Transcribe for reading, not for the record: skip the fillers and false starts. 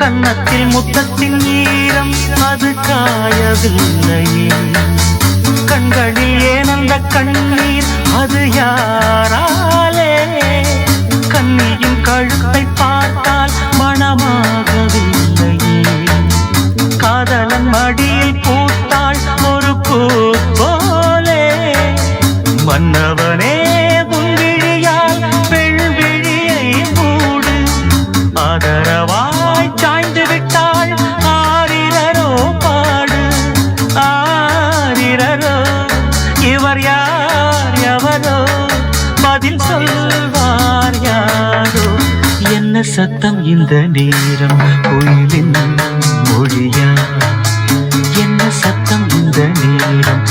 கன்னத்தில் முத்தத்தின் ஈரம் அது காயவில்லையே. கண்களில் ஏன் அந்த கண்ணீர் அது யாராலே? கண்ணியின் கழுத்தை பார்த்தால் மனமாகவில்லையே. காதலன் மடியில் பூத்தாள் ஒரு பூ போலே. மன்னவனே உன்விழியால் பெண்விழியை மூடு. ஆதரவாய் சாய்ந்து விட்டாள் ஆரிரரோ பாடு. ஆரிரரோ இவர் யார் எவரோ பதில் சொல்வார் யாரோ. என்ன சத்தம் இந்த நேரம் குயிலின் மொழியா? என்ன சத்தம் இந்த நேரம்